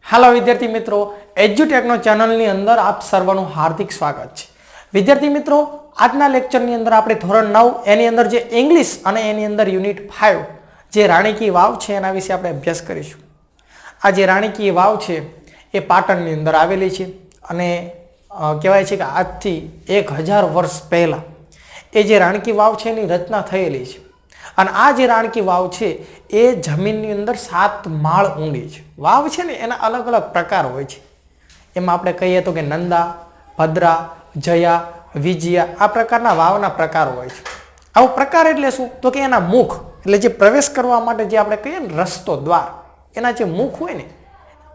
Hello विद्यार्थी मित्रों, एज्युटेकनो channel अंदर आप सर्वनु हार्दिक स्वागत है। विद्यार्थी मित्रों, आजना लेक्चर अंदर आपणे धोरण 9 एनी अंदर जे इंग्लिश अने एनी अंदर यूनिट 5 जे राणी की वाव छे एना विषे आपणे अभ्यास करीशुं। आ जे राणी की वाव छे ए पाटणनी अंदर आवेली छे अने कहेवाय छे के आजथी 1000 वर्ष पहला ए जे राणी की वाव छे एनी रचना थयेली छे। અને આ જે રાણકી વાવ છે એ જમીનની અંદર 7 માળ ઊંડી છે। વાવ છે ને એના અલગ અલગ પ્રકાર હોય છે। એમાં આપણે કહીએ તો કે નંદા, ભદ્રા, જયા, વિજયા આ પ્રકારના વાવના પ્રકાર હોય છે। આવો પ્રકાર એટલે શું તો કે એના મુખ એટલે જે પ્રવેશ કરવા માટે જે આપણે કહીએ ને રસ્તો દ્વાર એના જે મુખ હોય ને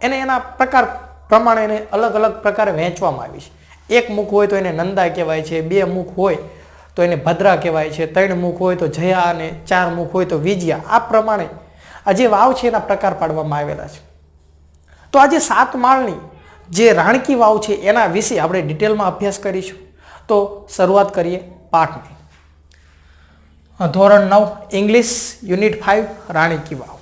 એને એના પ્રકાર પ્રમાણે એને અલગ અલગ પ્રકારે વહેંચવામાં આવી છે। એક મુખ હોય તો એને નંદા કહેવાય છે, બે મુખ હોય तो एने भद्रा कहवाय छे, 3 मुख होय तो जया अने 4 मुख होय तो विजया। आ प्रमाणे आ जे वाव छे एना प्रकार पाडवामां आवेला छे। तो आ जे 7 माळनी जे राणकी वाव छे एना विषे आपणे डिटेलमां अभ्यास करीशुं। तो शरूआत करीए पाठनी। धोरण 9 इंग्लिश यूनिट 5 राणकी वाव।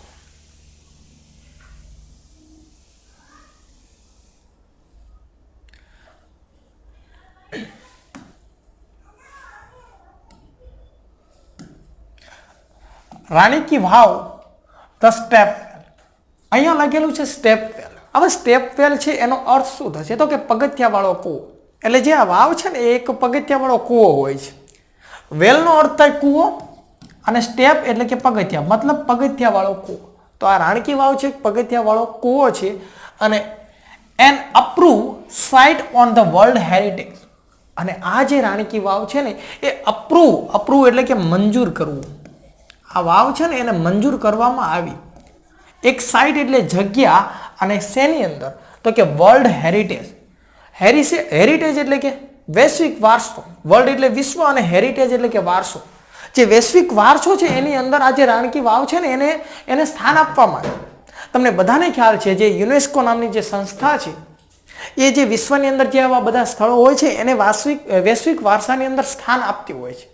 राणी की वाव द स्टेप वेल। अहींया लखेलुं छे स्टेप वेल। हवे स्टेप वेल छे एनो अर्थ शुं थशे तो के पगथियावाळो कूवो। एटले जे आ वाव छे ने एक पगथियावाळो कूवो होय छे। वेलनो अर्थ थाय कूवो अने स्टेप एटले के पगथिया मतलब पगथियावाळो कूवो। तो आ राणकी वाव छे पगथियावाळो कूवो छे अने an approve site on the world heritage. अने आ जे राणकी वाव छे ने ए अप्रूव एटले के मंजूर करवुं। आ वाव छे ने एने मंजूर करवामां आवी। एक साइट एटले जग्या अने शेनी अंदर तो के वर्ल्ड हेरिटेज। हेरिटेज एटले के वैश्विक वारसो। वर्ल्ड एटले विश्व अने हेरिटेज एटले के वारसो। जे वैश्विक वारसो छे एनी अंदर आ जे राणकी वाव छे ने एने स्थान आपवामां आव्युं। तमने बधाने ख्याल छे जे युनेस्को नामनी जे संस्था छे ए जे विश्वनी अंदर जे आवा बधा स्थळो होय छे एने वैश्विक वारसानी अंदर स्थान आपती होय छे।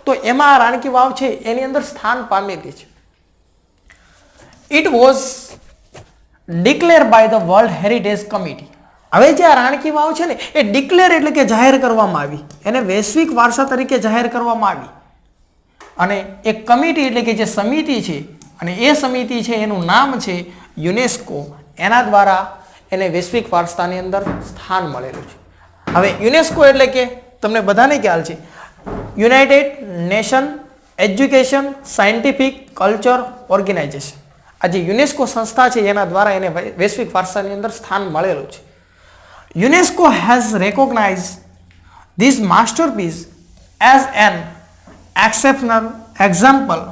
तो एमां राणकी वाव छे एनी अंदर स्थान पामेली छे। It was declare by the world heritage committee. हवे जे आ राणकी वाव छे ने ए डिक्लेर एटले के जाहेर करवामां आवी। एने वैश्विक वारसा तरीके जाहेर करवामां आवी अने एक कमिटी एटले के जे समिति छे अने ए समिति छे एनुं नाम छे युनेस्को। एना द्वारा एने वैश्विक वारसानी अंदर स्थान मळेलुं छे। हवे युनेस्को एटले के तमने बधाने ख्याल छे United Nation Education Scientific Culture Organization. आज यूनेस्को संस्था है एना द्वारा एने वैश्विक वारसानी अंदर स्थान मळेलुं छे। UNESCO has recognise this masterpiece as an exceptional example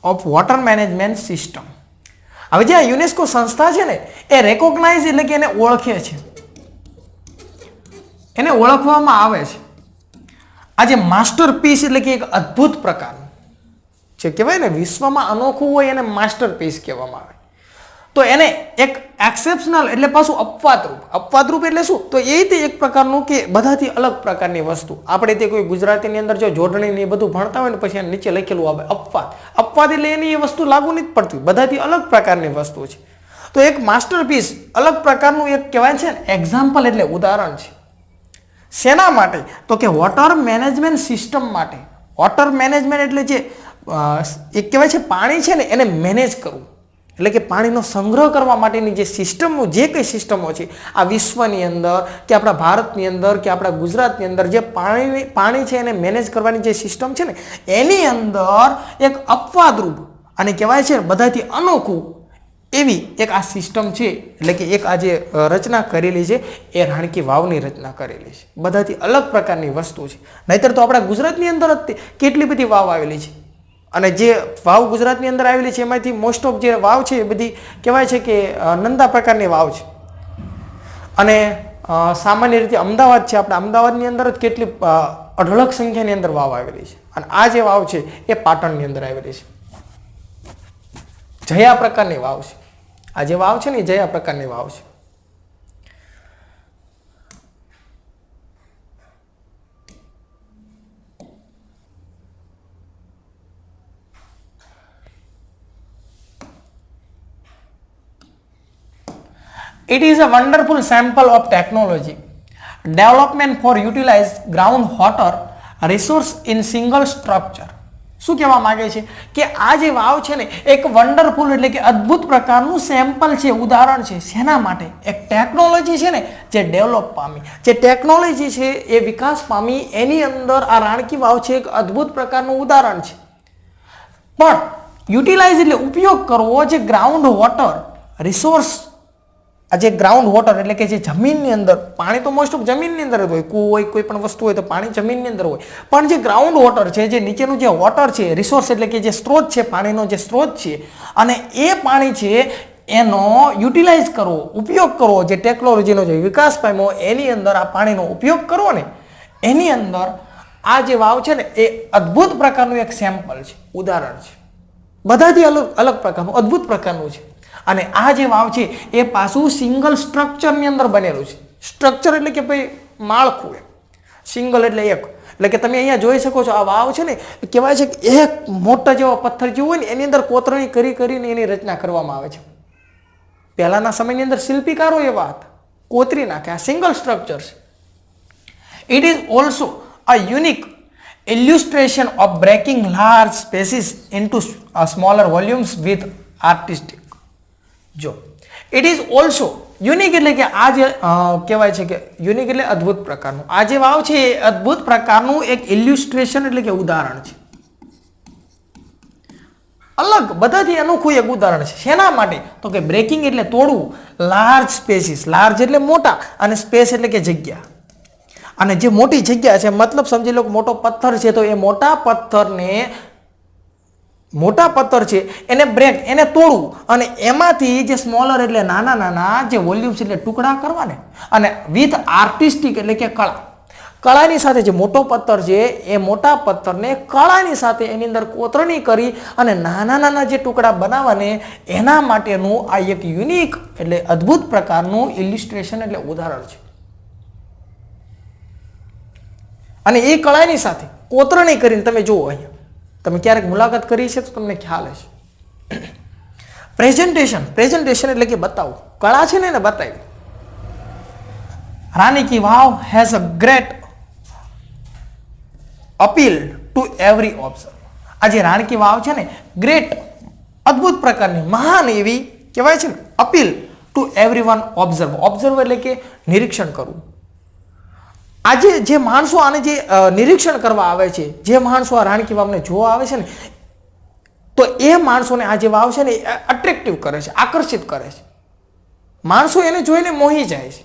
of water management system. हवे जे यूनेस्को संस्था है ने ए रेकॉग्नाइज एटले के एने ओळखे छे, एने ओळखवामां आवे छे। आज मास्टरपीस एटले के एक अद्भुत प्रकार जे कहेवाय ने विश्व में अनोखुं होय एने मास्टरपीस कहेवामां आवे। तो एने एक एक्सेप्शनल एटले पाछुं अपवादरूप एटले शुं तो ए रीते एक प्रकारनुं के बधाथी अलग प्रकारनी वस्तु। आपणे ते कोई गुजरातीनी अंदर जो जोडणी ने बधुं भणता होय ने पछी नीचे लखेलुं आवे अपवाद एटले एनी ए वस्तु लागू नहीं पड़ती, बधाथी अलग प्रकारनी वस्तु छे। तो एक मास्टरपीस अलग प्रकारनुं एक कहेवाय छे एक्जाम्पल एटले उदाहरण छे। सेना माटे तो के वॉटर मैनेजमेंट सिस्टम माटे। वॉटर मैनेजमेंट एटले जे एक कहेवाय छे पाणी छे ने एने मैनेज करवुं एटले के पाणीनो संग्रह करवा माटेनी जे सिस्टमो जे कई सिस्टमो छे आ विश्वनी अंदर के आपणा भारतनी अंदर के आपणा गुजरातनी अंदर जे पाणी छे एने मैनेज करवानी जे सिस्टम छे ने एनी अंदर एक अपवादरूप अने कहेवाय छे बधाथी अनोखुं एवी एक आ सिस्टम छे एटले के एक आज रचना करेली छे ए राणकी वावनी रचना करेली छे। बधाथी अलग प्रकारनी वस्तु छे। नहीतर तो आपणा गुजरातनी अंदर ज केटली बधी वाव आवेली छे अने जे वाव गुजरातनी अंदर आवेली छे एमांथी मोस्ट ऑफ जे वाव छे ए बधी कहेवाय छे के नंदा प्रकारनी वाव छे। अने सामान्य रीते अमदावाद छे आपणा अमदावादनी अंदर ज केटली अढळक संख्यानी अंदर वाव आवेली छे अने आ जे वाव छे ए पाटणनी अंदर आवेली छे। जया प्रकारनी वाव छे। आ जे वाव छे ने जया प्रकारनी वाव छे। It is a wonderful sample of technology development for utilize groundwater resource in single structure. શું કહેવા માંગે છે કે આ જે વાવ છે ને એક વન્ડરફુલ એટલે કે અદ્ભુત પ્રકારનું સેમ્પલ છે, ઉદાહરણ છે. શેના માટે? એક ટેકનોલોજી છે ને જે ડેવલપ પામી, જે ટેકનોલોજી છે એ વિકાસ પામી, એની અંદર આ રાણકી વાવ છે એક અદ્ભુત પ્રકારનું ઉદાહરણ છે. પણ યુટિલાઇઝ એટલે ઉપયોગ કરવો, જે ગ્રાઉન્ડ વોટર રિસોર્સ, આ જે ગ્રાઉન્ડ વોટર એટલે કે જે જમીનની અંદર, પાણી તો મોસ્ટ ઓફ જમીનની અંદર જ હોય, કૂવો હોય, કોઈ પણ વસ્તુ હોય તો પાણી જમીનની અંદર હોય, પણ જે ગ્રાઉન્ડ વોટર છે, જે નીચેનું જે વોટર છે, રિસોર્સ એટલે કે જે સ્ત્રોત છે, પાણીનો જે સ્ત્રોત છે, અને એ પાણી છે એનો યુટિલાઇઝ કરવો, ઉપયોગ કરવો, જે ટેકનોલોજીનો જે વિકાસ પામ્યો એની અંદર આ પાણીનો ઉપયોગ કરવો ને, એની અંદર આ જે વાવ છે ને એ અદ્ભુત પ્રકારનું એક સેમ્પલ છે, ઉદાહરણ છે. બધાથી અલગ અલગ પ્રકારનું અદ્ભુત પ્રકારનું છે. અને આ જે વાવ છે એ પાછું સિંગલ સ્ટ્રક્ચરની અંદર બનેલું છે. સ્ટ્રક્ચર એટલે કે ભાઈ માળખું, એમ. સિંગલ એટલે એક, એટલે કે તમે અહીંયા જોઈ શકો છો આ વાવ છે ને કહેવાય છે કે એક મોટા જેવો પથ્થર જેવો હોય ને એની અંદર કોતરણી કરીને એની રચના કરવામાં આવે છે. પહેલાના સમયની અંદર શિલ્પીકારો એવા હતા, કોતરી નાખે. આ સિંગલ સ્ટ્રક્ચર છે. It is also a unique illustration of breaking large spaces into smaller volumes with artistic. જો ઇટ ઇઝ ઓલ્સો યુનિક એટલે કે આ જે કહેવાય છે કે યુનિક એટલે અદ્ભુત પ્રકારનું, આ જે વાવ છે એ અદ્ભુત પ્રકારનું એક ઇલ્યુસ્ટ્રેશન એટલે કે ઉદાહરણ છે. અલગ બધાથી અનોખું એક ઉદાહરણ છે. શેના માટે? તો કે બ્રેકિંગ એટલે તોડવું, લાર્જ સ્પેસીસ, લાર્જ એટલે મોટા, અને સ્પેસ એટલે કે જગ્યા. અને જે મોટી જગ્યા છે, મતલબ સમજી લો કે મોટો પથ્થર છે, તો એ મોટા પથ્થર છે એને બ્રેક, એને તોડવું, અને એમાંથી જે સ્મોલર એટલે નાના નાના જે વોલ્યુમ્સ એટલે ટુકડા કરવાને, અને વિથ આર્ટિસ્ટિક એટલે કે કળા, કળાની સાથે જે મોટો પથ્થર છે એ મોટા પથ્થરને કળાની સાથે એની અંદર કોતરણી કરી અને નાના નાના જે ટુકડા બનાવવાને, એના માટેનું આ એક યુનિક એટલે અદ્ભુત પ્રકારનું ઇલિસ્ટ્રેશન એટલે ઉદાહરણ છે. અને એ કળાની સાથે કોતરણી કરીને તમે જુઓ, અહીંયા તમે ક્યારેક મુલાકાત કરી છે તો તમને ખ્યાલ હશે. પ્રેઝન્ટેશન એટલે કે બતાવવું, કળા છે ને એને બતાવી. Rani ki Vav has a great appeal to every observer. આ જે રાણી કી વાવ છે ને ગ્રેટ અદ્ભુત પ્રકારની મહાન એવી કહેવાય છે ને અપીલ ટુ એવરીવન ઓબ્ઝર્વ એટલે કે નિરીક્ષણ કરવું. આજે જે માણસો આને જે નિરીક્ષણ કરવા આવે છે, જે માણસો આ રાણી કી વાવને જોવા આવે છે ને, તો એ માણસોને આ જે વાવ છે ને અટ્રેક્ટિવ કરે છે, આકર્ષિત કરે છે. માણસો એને જોઈને મોહી જાય છે.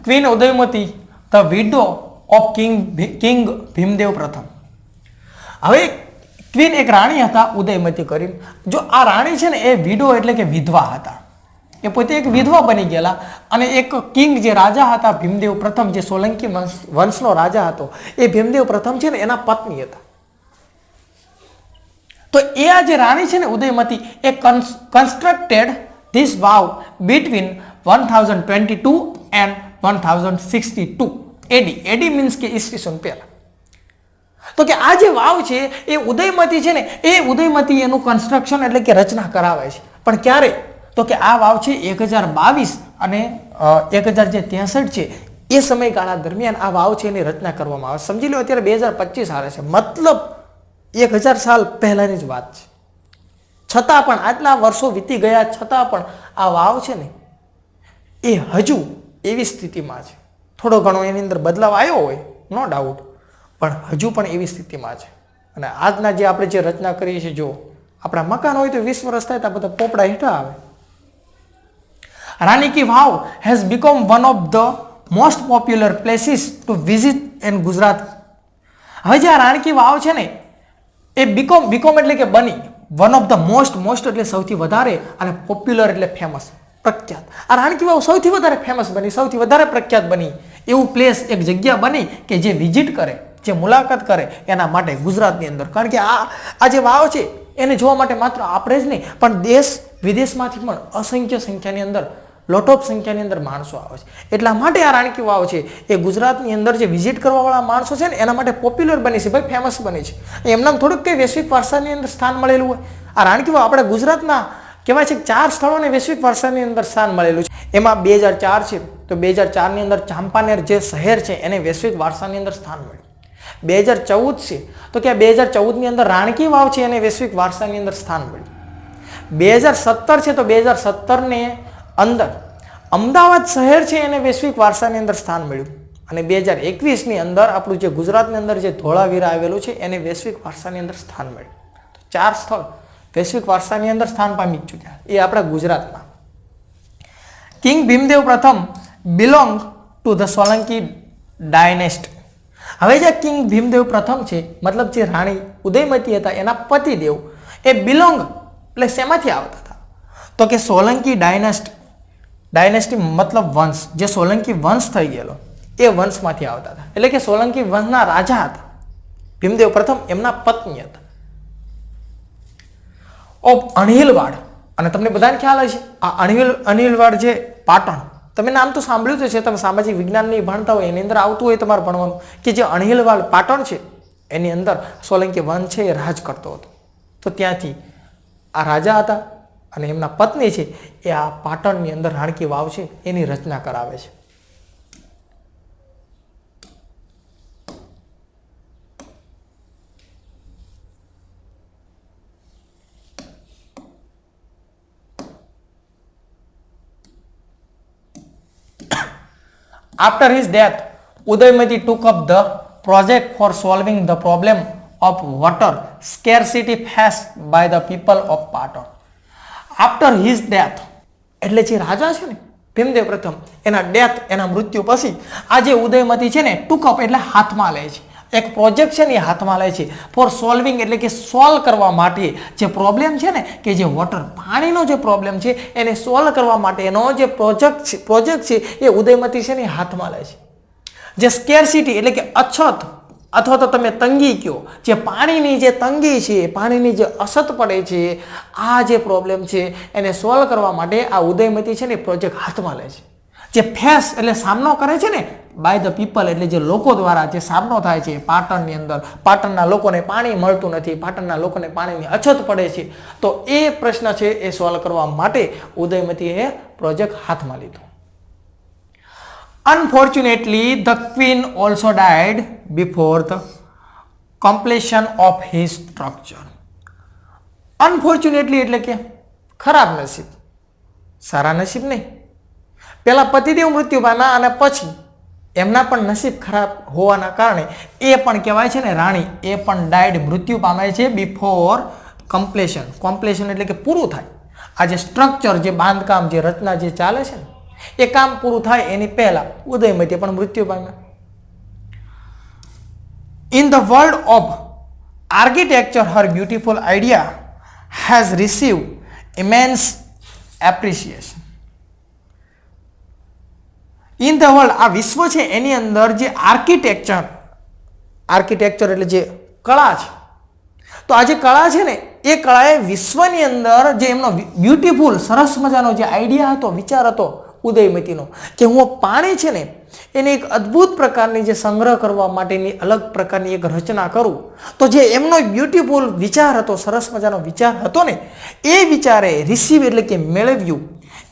Queen Udayamati, the widow of king Bhimdev પ્રથમ. હવે ક્વીન એક રાણી હતા ઉદયમતી કરીને. જો આ રાણી છે ને એ વિડો એટલે કે વિધવા હતા, એ પોતે એક વિધવા બની ગયેલા, અને એક કિંગ જે રાજા હતા ભીમદેવ પ્રથમ, જે સોલંકી વંશનો રાજા હતો, એ ભીમદેવ પ્રથમ છે ને એના પત્ની હતા. તો એ આ જે રાણી છે ને ઉદયમતી એ constructed this vav between 1022 and 1062 AD. AD means કે ઈસવીસન પહેલા. તો કે આ જે વાવ છે એ ઉદયમતી છે ને એ ઉદયમતી એનું કન્સ્ટ્રક્શન એટલે કે રચના કરાવે છે. પણ ક્યારે? તો કે આ વાવ છે 1022 અને 1063 છે એ સમયગાળા દરમિયાન આ વાવ છે એની રચના કરવામાં આવે. સમજી લો અત્યારે 2025 હાલે છે, મતલબ 1000 સાલ પહેલાની જ વાત છે. છતાં પણ આટલા વર્ષો વીતી ગયા છતાં પણ આ વાવ છે ને એ હજુ એવી સ્થિતિમાં છે. થોડો ઘણો એની અંદર બદલાવ આવ્યો હોય, નો ડાઉટ, પણ હજુ પણ એવી સ્થિતિમાં છે. અને આજના જે આપણે જે રચના કરીએ છીએ, જો આપણા મકાન હોય તો 20 વર્ષ થાય તો બધા પોપડા હેઠા આવે. Rani ki Vav has become one of the most popular places to visit in Gujarat. હવે જે આ રાણી કી વાવ છે ને એ બીકોમ એટલે કે બની વન ઓફ ધ મોસ્ટ એટલે સૌથી વધારે, અને પોપ્યુલર એટલે ફેમસ, પ્રખ્યાત. આ રાણી કી વાવ સૌથી વધારે ફેમસ બની, સૌથી વધારે પ્રખ્યાત બની એવું પ્લેસ, એક જગ્યા બની કે જે વિઝિટ કરે, જે મુલાકાત કરે એના માટે ગુજરાતની અંદર. કારણ કે આ જે વાવ છે એને જોવા માટે માત્ર આપણે જ નહીં પણ દેશ વિદેશમાંથી પણ અસંખ્ય સંખ્યાની અંદર લોટ ઓફ સંખ્યાની અંદર માણસો આવે છે. એટલા માટે આ રાણકી વાવ છે એ ગુજરાતની અંદર જે વિઝિટ કરવાવાળા માણસો છે ને એના માટે પોપ્યુલર બની છે, ભાઈ ફેમસ બની છે. એમનામ થોડુંક કંઈ વૈશ્વિક વારસાની અંદર સ્થાન મળેલું હોય. આ રાણકી વાવ આપણે ગુજરાતના કહેવાય છે કે 4 સ્થળોને વૈશ્વિક વારસાની અંદર સ્થાન મળેલું છે. એમાં 2004 છે તો 2004ની અંદર ચાંપાનેર જે શહેર છે એને વૈશ્વિક વારસાની અંદર સ્થાન મળ્યું. 2014 છે તો કે 2014ની અંદર રાણકી વાવ છે એને વૈશ્વિક વારસાની અંદર સ્થાન મળ્યું. 2017 છે તો 2017 અંદર અમદાવાદ શહેર છે એને વૈશ્વિક વારસાની અંદર સ્થાન મળ્યું. અને 2021ની અંદર આપણું જે ગુજરાતની અંદર જે ધોળાવીરા આવેલું છે એને વૈશ્વિક વારસાની અંદર સ્થાન મળ્યું. તો 4 સ્થળ વૈશ્વિક વારસાની અંદર સ્થાન પામી ચૂક્યા એ આપણા ગુજરાતમાં. કિંગ ભીમદેવ પ્રથમ belong to the Solanki dynasty. હવે જે કિંગ ભીમદેવ પ્રથમ છે મતલબ જે રાણી ઉદયમતી હતા એના પતિદેવ એ બિલોંગ એટલે શેમાંથી આવતા હતા તો કે સોલંકી ડાયનેસ્ટી મતલબ વંશ, જે સોલંકી વંશ થઈ ગયેલો એ વંશમાંથી આવતા હતા. એટલે કે સોલંકી વંશના રાજા હતા ભીમદેવ પ્રથમ, એમના પત્ની હતા. ઓફ અણહિલવાડ, અને તમને બધાને ખ્યાલ હશે આ અણહિલવાડ જે પાટણ, તમે નામ તો સાંભળ્યું જ છે, તમે સામાજિક વિજ્ઞાનની ભણતા હોય એની અંદર આવતું હોય તમારે ભણવાનું કે જે અણહિલવાડ પાટણ છે એની અંદર સોલંકી વંશ છે એ રાજ કરતો હતો. તો ત્યાંથી આ રાજા હતા અને એમના પત્ની છે એ આ પાટણની અંદર રાણકી વાવ છે એની રચના કરાવે છે. After his death, Udayamati took up the project for solving the problem of water scarcity faced by the people of Patan. After his death, એટલે જે રાજા છે ને ભીમદેવ પ્રથમ એના ડેથ, એના મૃત્યુ પછી આ જે ઉદયમતી છે ને took up એટલે હાથમાં લે છે, એક પ્રોજેક્ટ છે ને એ હાથમાં લે છે ફોર સોલ્વિંગ એટલે કે સોલ્વ કરવા માટે જે પ્રોબ્લેમ છે ને કે જે વોટર પાણીનો જે પ્રોબ્લેમ છે એને સોલ્વ કરવા માટેનો જે પ્રોજેક્ટ છે એ ઉદયમતી છે ને એ હાથમાં લે છે. જે સ્કેરસિટી એટલે કે અછત અથવા તો તમે તંગી કહો, જે પાણીની જે તંગી છે, પાણીની જે અછત પડે છે, આ જે પ્રોબ્લેમ છે એને સોલ્વ કરવા માટે આ ઉદયમતી છે ને પ્રોજેક્ટ હાથમાં લે છે. જે ફેસ એટલે સામનો કરે છે ને બાય ધ પીપલ એટલે જે લોકો દ્વારા જે સામનો થાય છે પાટણની અંદર, પાટણના લોકોને પાણી મળતું નથી, પાટણના લોકોને પાણીની અછત પડે છે, તો એ પ્રશ્ન છે એ સોલ્વ કરવા માટે ઉદયમતીએ પ્રોજેક્ટ હાથમાં લીધો. Unfortunately, the queen also died before the completion of his structure. Unfortunately એટલે કે ખરાબ નસીબ, સારા નસીબ નહીં. પહેલા પતિદેવ મૃત્યુ પામ્યા અને પછી એમના પણ નસીબ ખરાબ હોવાના કારણે એ પણ કહેવાય છે ને રાણી એ પણ ડાયડ મૃત્યુ પામે છે બિફોર કમ્પ્લેશન એટલે કે પૂરું થાય. આ જે સ્ટ્રક્ચર, જે બાંધકામ, જે રચના જે ચાલે છે ને એ કામ પૂરું થાય એની પહેલા ઉદયમતી પણ મૃત્યુ પામ્યા. In the world of architecture Har beautiful idea has receive ઇમેન્સ appreciation. In the world આ વિશ્વ છે એની અંદર જે આર્કિટેક્ચર એટલે જે કળા છે, તો આ જે કળા છે ને એ કળાએ વિશ્વની અંદર જે એમનો બ્યુટીફુલ સરસ મજાનો જે આઈડિયા હતો, વિચાર હતો ઉદયમતીનો કે હું પાણી છે ને એને એક અદ્ભુત પ્રકારની જે સંગ્રહ કરવા માટેની અલગ પ્રકારની એક રચના કરું, તો જે એમનો બ્યુટીફુલ વિચાર હતો, સરસ મજાનો વિચાર હતો ને એ વિચારે રિસીવ એટલે કે મેળવ્યું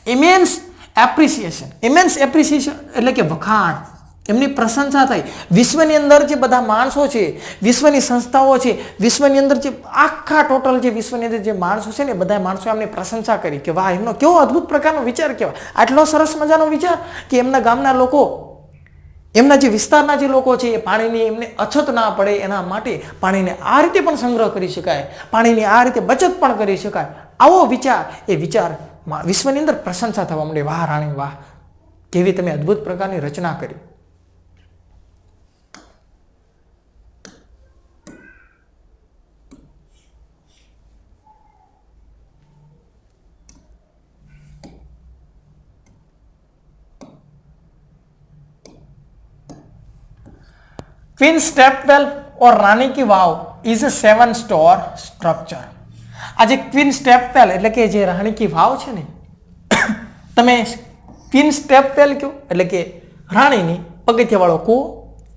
ઇમેન્સ એપ્રિસિએશન એટલે કે વખાણ, એમની પ્રશંસા થઈ. વિશ્વની અંદર જે બધા માણસો છે, વિશ્વની સંસ્થાઓ છે, વિશ્વની અંદર જે આખા ટોટલ જે વિશ્વની અંદર જે માણસો છે ને બધા માણસો એમની પ્રશંસા કરી કે વાહ એમનો કેવો અદ્ભુત પ્રકારનો વિચાર, કહેવાય આટલો સરસ મજાનો વિચાર કે એમના ગામના લોકો, એમના જે વિસ્તારના જે લોકો છે એ પાણીની એમને અછત ના પડે એના માટે પાણીને આ રીતે પણ સંગ્રહ કરી શકાય, પાણીની આ રીતે બચત પણ કરી શકાય. આવો વિચાર, એ વિચાર વિશ્વની અંદર પ્રશંસા થવા માંડે, વાહ રાણી વાહ કેવી તમે અદ્ભુત પ્રકારની રચના કરી. Queen Stepwell or Rani Ki Vav is a 7-story structure. આ જે ક્વીન સ્ટેપ વેલ એટલે કે જે રાણી કી વાવ છે ને, તમે ક્વીન સ્ટેપ વેલ કહો એટલે કે રાણીની પગથિયાવાળો કૂવો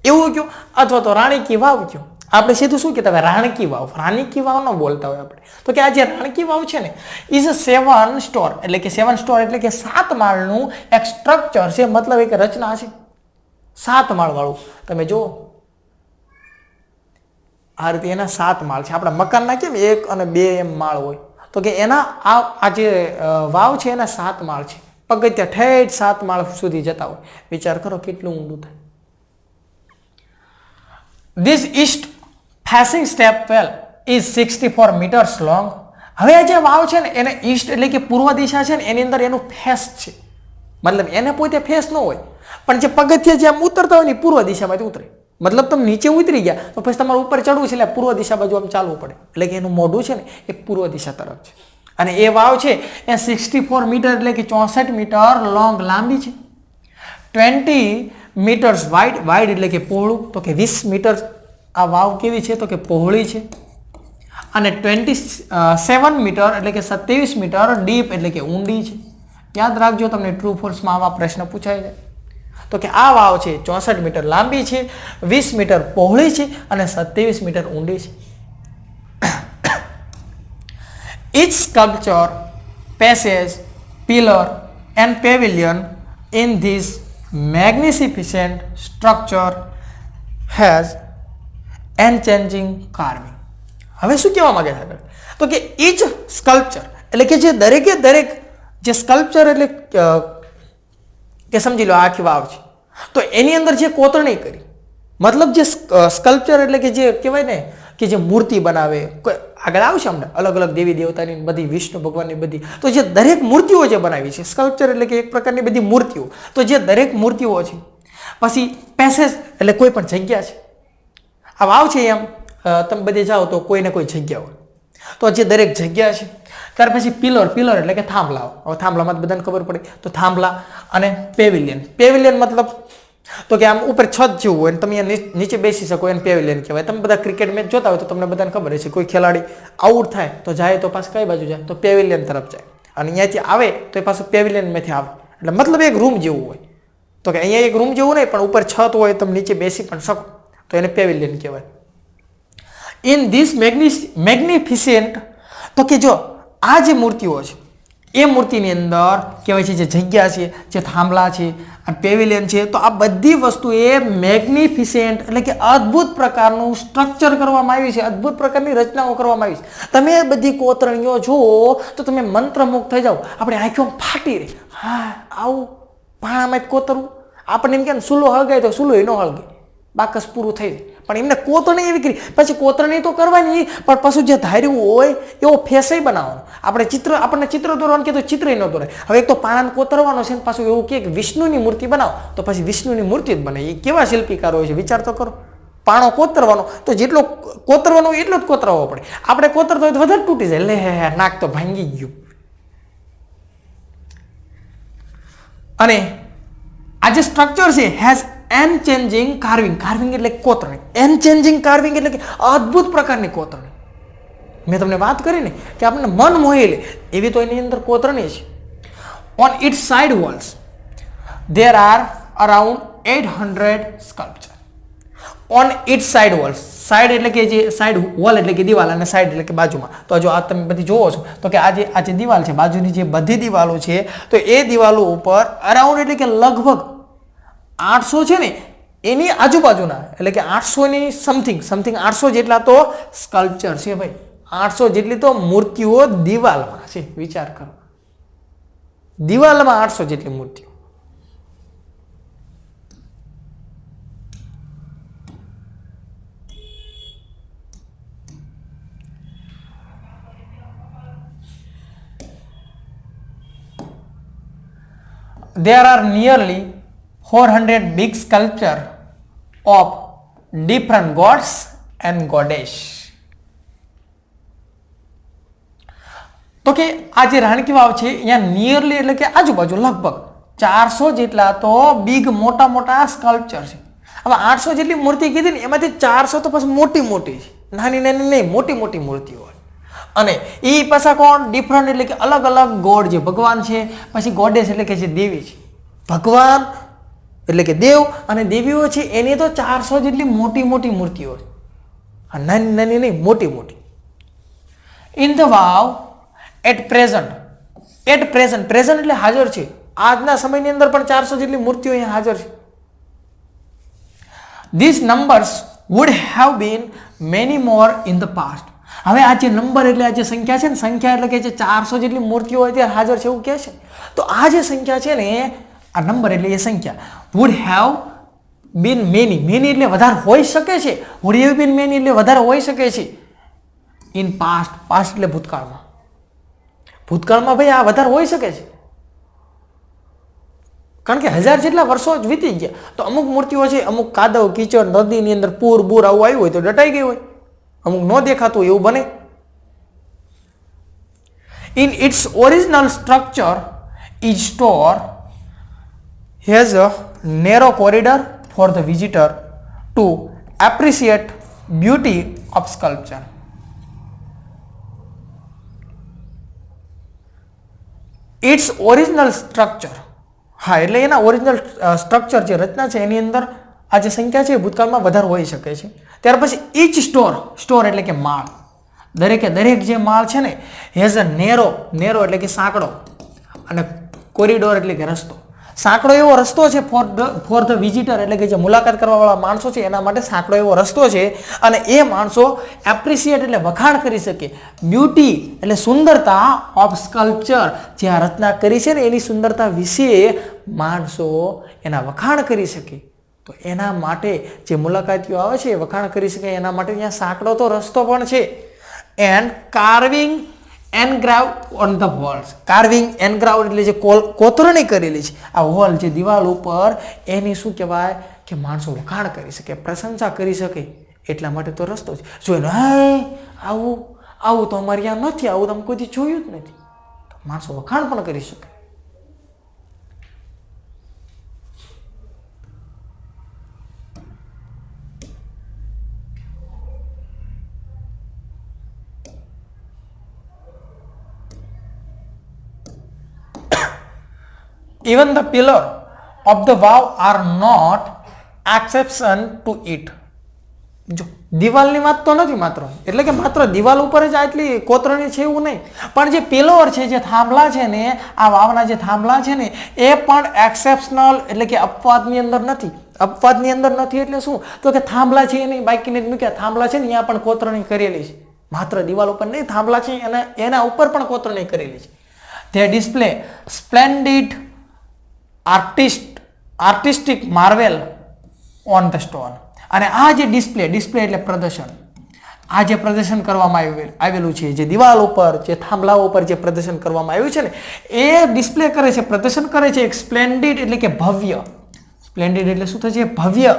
એવું કહો, અથવા તો રાણી કી વાવ કહો. આપણે સીધું શું કહેતા હોય? રાણી કી વાવ. રાણી કી વાવ ન બોલતા હોય આપણે. તો કે આ જે રાણી કી વાવ છે ને ઇઝ અ 7 સ્ટોર એટલે કે 7 સ્ટોર એટલે કે 7 માળનું એક સ્ટ્રક્ચર છે, મતલબ એક રચના છે 7 માળ વાળું. તમે જુઓ આ રીતે એના 7 માળ છે. આપણા મકાનના કેમ 1 અને 2 એમ માળ હોય, તો કે એના આ જે વાવ છે એના 7 માળ છે. પગથિયા ઠેઠ 7 માળ સુધી જતા હોય. વિચાર કરો કેટલું ઊંડું થાય. This east facing step well is 64 meters long. હવે આ જે વાવ છે ને એને ઈસ્ટ એટલે કે પૂર્વ દિશા છે ને એની અંદર એનું ફેસ છે, મતલબ એને પોતે ફેસ ન હોય, પણ જે પગથિયા જે આમ ઉતરતા હોય ને પૂર્વ દિશામાંથી ઉતરે. મતલબ તમે નીચે ઉતરી ગયા તો પછી તમારે ઉપર ચડવું છે એટલે પૂર્વ દિશા બાજુ આમ ચાલવું પડે. એટલે કે એનું મોઢું છે ને એ પૂર્વ દિશા તરફ છે. અને એ વાવ છે એ 64 મીટર એટલે કે 64 મીટર લોંગ લાંબી છે. 20 મીટર્સ વાઇડ. વાઇડ એટલે કે પહોળું, તો કે 20 મીટર આ વાવ કેવી છે તો કે પહોળી છે. અને 27 મીટર એટલે કે 27 મીટર ડીપ એટલે કે ઊંડી છે. યાદ રાખજો, તમને ટ્રુ ફોલ્સમાં આવા પ્રશ્ન પૂછાય છે. તો કે આ વાવ છે 64 મીટર લાંબી છે, 20 મીટર પહોળી છે અને 27 મીટર ઊંડી છે. Each sculpture, passage, pillar and pavilion in this magnificent structure has unchanging carving. હવે શું કહેવા માંગે છે આગળ? તો કે each sculpture એટલે કે જે દરેકે દરેક જે સ્કલ્પચર એટલે કે સમજી લો આખી વાવ છે, તો એની અંદર જે કોતરણી કરી, મતલબ જે સ્કલ્પચર એટલે કે જે કહેવાય ને કે જે મૂર્તિ બનાવે, આગળ આવશે અમને અલગ અલગ દેવી દેવતાની બધી, વિષ્ણુ ભગવાનની બધી, તો જે દરેક મૂર્તિઓ જે બનાવી છે, સ્કલ્પચર એટલે કે એક પ્રકારની બધી મૂર્તિઓ, તો જે દરેક મૂર્તિઓ છે. પછી પેસેજ એટલે કોઈ પણ જગ્યા છે. આ વાવ છે એમ તમે બધે જાઓ તો કોઈ ને કોઈ જગ્યા હોય, તો જે દરેક જગ્યા છે. ત્યાર પછી પિલર. પિલર એટલે કે થાંભલાઓ. હવે થાંભલામાં બધાને ખબર પડે તો થાંભલા. અને પેવિલિયન. પેવિલિયન મતલબ તો કે આમ ઉપર છત જેવું હોય ને તમે નીચે બેસી શકો એને પેવિલિયન કહેવાય. તમે બધા ક્રિકેટ મેચ જોતા હોય તો તમને બધાને ખબર હશે, કોઈ ખેલાડી આઉટ થાય તો જાય તો પાછું કઈ બાજુ જાય તો પેવિલિયન તરફ જાય, અને અહીંયાથી આવે તો એ પાછું પેવિલિયનમાંથી આવે. એટલે મતલબ એક રૂમ જેવું હોય. તો કે અહીંયા એક રૂમ જેવું નહીં, પણ ઉપર છત હોય તમે નીચે બેસી પણ શકો, તો એને પેવિલિયન કહેવાય. ઇન ધીસ મેગ્નિફિસન્ટ, તો કે જો આ જે મૂર્તિઓ છે એ મૂર્તિની અંદર કહેવાય છે જે જગ્યા છે, જે થાંભલા છે અને પેવિલિયન છે, તો આ બધી વસ્તુ એ મેગ્નિફિસન્ટ એટલે કે અદ્ભુત પ્રકારનું સ્ટ્રક્ચર કરવામાં આવ્યું છે, અદ્ભુત પ્રકારની રચનાઓ કરવામાં આવી છે. તમે એ બધી કોતરણીઓ જુઓ તો તમે મંત્રમુગ્ધ થઈ જાઓ. આપણે આંખો ફાટી રહી, હા આવું ભાણામાં જ કોતરવું. આપણને એમ કે સુલો હળગાય તો સુલો ન હળગે, બાકસ પૂરું થઈ જાય. પણ એમને કોતરણી એવી કરી, પછી કોતરણી તો કરવાની, પણ પાછું જે ધાર્યું હોય એવો ફેસય બનાવવાનો. આપણને ચિત્ર દોરવાનું કે તો ચિત્ર ન દોરાય. હવે એક તો પાણાને કોતરવાનો છે ને પાછું એવું કે વિષ્ણુની મૂર્તિ બનાવો, તો પછી વિષ્ણુની મૂર્તિ જ બને. એ કેવા શિલ્પીકારો હોય છે વિચાર તો કરો. પાણો કોતરવાનો તો જેટલો કોતરવાનો એટલો જ કોતરવો પડે. આપણે કોતરતો હોય તો વધારે તૂટી જાય, લે નાક તો ભાંગી ગયું. અને આ જે સ્ટ્રક્ચર છે હેઝ અનચેન્જિંગ કાર્વિંગ. કાર્વિંગ એટલે કોતરણી. અનચેન્જિંગ કાર્વિંગ એટલે કે અદ્ભુત પ્રકારની કોતરણી. મેં તમને વાત કરી ને કે આપણને મન મોહી લે એવી તો એની અંદર કોતરણી છે. On it's side walls there are around 800 sculpture. On it's side walls. Side એટલે કે જે સાઇડ વોલ એટલે કે દિવાલ, અને સાઇડ એટલે કે બાજુમાં. તો જો આ તમે બધી જોવો છો તો કે આ જે દિવાલ છે, બાજુની જે બધી દિવાલો છે, તો એ દિવાલો ઉપર અરાઉન્ડ એટલે કે લગભગ 800 છે ને એની આજુબાજુના એટલે કે 800 ની સમથિંગ 800 જેટલા તો સ્કલ્પચર છે ભાઈ. 800 જેટલી તો મૂર્તિઓ દિવાલમાં છે. વિચાર કરો, દિવાલમાં 800 જેટલી મૂર્તિઓ. There are nearly 400 big sculpture of different gods and goddess. તો કે આ જે રાણકી વાવ છે અહીંયા નિયરલી એટલે કે આજુબાજુ લગભગ 400 જેટલા તો બિગ મોટા મોટા સ્કલ્પચર છે. હવે 800 જેટલી મૂર્તિ કીધી ને એમાંથી 400 તો પછી મોટી મોટી છે, નાની નાની નહીં, મોટી મોટી મૂર્તિઓ હોય. અને એ પાછા કોણ ડિફરન્ટ એટલે કે અલગ અલગ ગોડ જે ભગવાન છે, પછી ગોડેસ એટલે કે જે દેવી છે. ભગવાન એટલે કે દેવ અને દેવીઓ છે એની તો 400 જેટલી મોટી મોટી મૂર્તિઓ છે. નાની નાની નહીં, મોટી મોટી. In the vav at present એટલે હાજર છે. આજના સમયની અંદર પણ 400 જેટલી મૂર્તિઓ અહીંયા હાજર છે. This numbers would have been many more in the past. હવે આ જે નંબર એટલે આ જે સંખ્યા છે ને, સંખ્યા એટલે કે જે 400 જેટલી મૂર્તિઓ અત્યારે હાજર છે એવું કહે છે. તો આ જે સંખ્યા છે ને, આ નંબર એટલે એ સંખ્યા વુડ હેવ બીન મેની એટલે વધારે હોઈ શકે છે. વુડ હેવ બીન મેની એટલે વધારે હોઈ શકે છે ઇન પાસ્ટ એટલે ભૂતકાળમાં ભાઈ આ વધારે હોઈ શકે છે. કારણ કે 1000 જેટલા વર્ષો જ વીતી ગયા. તો અમુક મૂર્તિઓ છે, અમુક કાદવ કીચડ નદીની અંદર પૂર આવું આવ્યું હોય તો દટાઈ ગઈ હોય, અમુક ન દેખાતું એવું બને. In its original structure is store has a narrow corridor for the visitor to appreciate beauty of sculpture. Its original structure, હા એટલે એના ઓરિજિનલ સ્ટ્રક્ચર જે રચના છે એની અંદર આ જે સંખ્યા છે ભૂતકાળમાં વધારે હોઈ શકે છે. ત્યાર પછી ઈચ સ્ટોર એટલે કે માળ, દરેક જે માળ છે ને હેઝ અ નેરો એટલે કે સાંકડો અને કોરિડોર એટલે કે રસ્તો. સાંકડો એવો રસ્તો છે ફોર ધ વિઝિટર એટલે કે જે મુલાકાત કરવાવાળા માણસો છે એના માટે સાંકડો એવો રસ્તો છે. અને એ માણસો એપ્રિશિએટ એટલે વખાણ કરી શકે, બ્યુટી એટલે સુંદરતા ઓફ સ્કલ્પચર જે આ રચના કરી છે ને એની સુંદરતા વિશે માણસો એના વખાણ કરી શકે. તો એના માટે જે મુલાકાતીઓ આવે છે એ વખાણ કરી શકે એના માટે ત્યાં સાંકડો તો રસ્તો પણ છે. And carving engrave on the walls. Carving engrave એટલે જે કોતરણી કરેલી છે આ વોલ જે દિવાલ ઉપર, એની શું કહેવાય કે માણસો વખાણ કરી શકે, પ્રશંસા કરી શકે, એટલા માટે તો રસ્તો છે. જો એનો આવું તો અમારે ત્યાં નથી, આવું તો અમે કોઈથી જોયું જ નથી, તો માણસો વખાણ પણ કરી શકે. Even the pillar of the vow are not exception to it. જો દિવાલની વાત તો નથી માત્ર, એટલે કે માત્ર દિવાલ ઉપર જ આટલી કોતરણી છે એવું નહીં, પણ જે પિલર છે, જે થાંભલા છે ને, આ વાવના જે થાંભલા છે ને એ પણ એક્સેપ્શનલ એટલે કે અપવાદની અંદર નથી. અપવાદની અંદર નથી એટલે શું? તો કે થાંભલા છે એને બાકીને જ મૂક્યા, થાંભલા છે ને ત્યાં પણ કોતરણી કરેલી છે. માત્ર દિવાલ ઉપર નહીં, થાંભલા છે અને એના ઉપર પણ કોતરણી કરેલી છે. તે display splendid artistic marvel on the stone. અને આ જે ડિસ્પ્લે એટલે પ્રદર્શન, આ જે પ્રદર્શન કરવામાં આવેલું છે, જે દિવાલ ઉપર, જે થાંભલાઓ ઉપર જે પ્રદર્શન કરવામાં આવ્યું છે ને એ ડિસ્પ્લે કરે છે, પ્રદર્શન કરે છે એક સ્પ્લેન્ડિડ એટલે કે ભવ્ય. સ્પ્લેન્ડિડ એટલે શું થશે? ભવ્ય.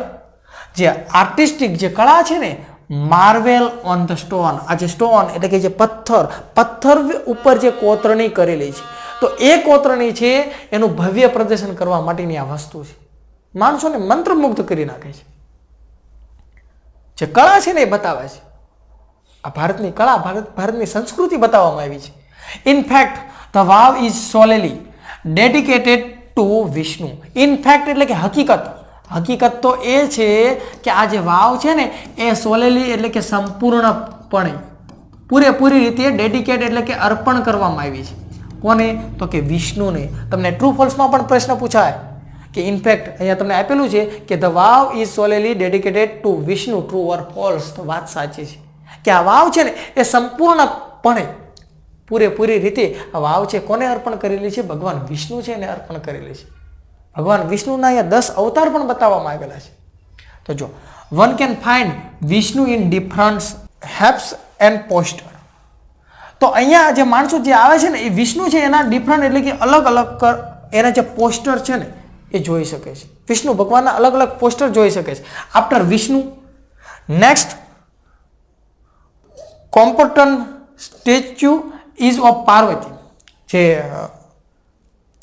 જે આર્ટિસ્ટિક જે કળા છે ને, માર્વેલ ઓન ધ સ્ટોન. આ જે સ્ટોન એટલે કે જે પથ્થર ઉપર જે કોતરણી કરેલી છે, તો એ કોતરણી છે એનું ભવ્ય પ્રદર્શન કરવા માટેની આ વસ્તુ છે. માણસોને મંત્રમુગ્ધ કરી નાખે છે. જે કળા છે ને એ બતાવે છે. આ ભારતની કળા, ભારતની સંસ્કૃતિ બતાવવામાં આવી છે. In fact the vav is solely dedicated to Vishnu. In fact એટલે કે હકીકત તો એ છે કે આ જે વાવ છે ને એ સોલેલી એટલે કે સંપૂર્ણપણે પૂરેપૂરી રીતે ડેડિકેટ એટલે કે અર્પણ કરવામાં આવી છે. કોને? તો કે વિષ્ણુને. તમને ટ્રુ ફોલ્સમાં પણ પ્રશ્ન પૂછાય કે ઇનફેક્ટ અહીંયા તમને આપેલું છે કે the vav is solely dedicated to Vishnu, true or false? તો વાત સાચી છે કે આ વાવ છે ને એ સંપૂર્ણપણે પૂરેપૂરી રીતે આ વાવ છે કોને અર્પણ કરેલી છે? ભગવાન વિષ્ણુ છે એને અર્પણ કરેલી છે. ભગવાન વિષ્ણુના અહીંયા 10 અવતાર પણ બતાવવામાં આવેલા છે. તો જો one can find Vishnu in different shapes and poster. તો અહીંયા જે માણસો જે આવે છે ને એ વિષ્ણુ છે એના ડિફરન્ટ એટલે કે અલગ એના જે પોસ્ટર છે ને એ જોઈ શકે છે. વિષ્ણુ ભગવાનના અલગ અલગ પોસ્ટર જોઈ શકે છે. After Vishnu next important statue is of Parvati. જે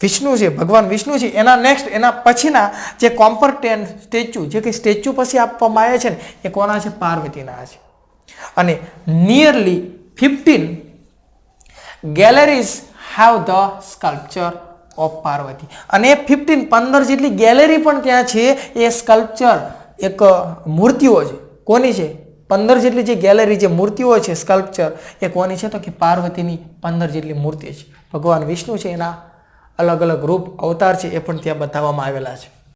વિષ્ણુ છે, ભગવાન વિષ્ણુ છે, એના પછીના જે કોમ્પોર્ટન સ્ટેચ્યુ, જે કે સ્ટેચ્યુ પછી આપવામાં આવ્યા છે ને એ કોના છે? પાર્વતીના છે. અને nearly 15 galleries have the sculpture of Parvati. અને 15 જેટલી ગેલેરી પણ ત્યાં છે. એ સ્કલ્પચર એક મૂર્તિઓ છે. કોની છે? 15 જેટલી જે ગેલેરી જે મૂર્તિઓ છે સ્કલ્પચર એ કોની છે? તો કે પાર્વતીની 15 જેટલી મૂર્તિ છે. ભગવાન વિષ્ણુ છે એના અલગ અલગ રૂપ અવતાર છે એ પણ ત્યાં બતાવવામાં આવેલા છે.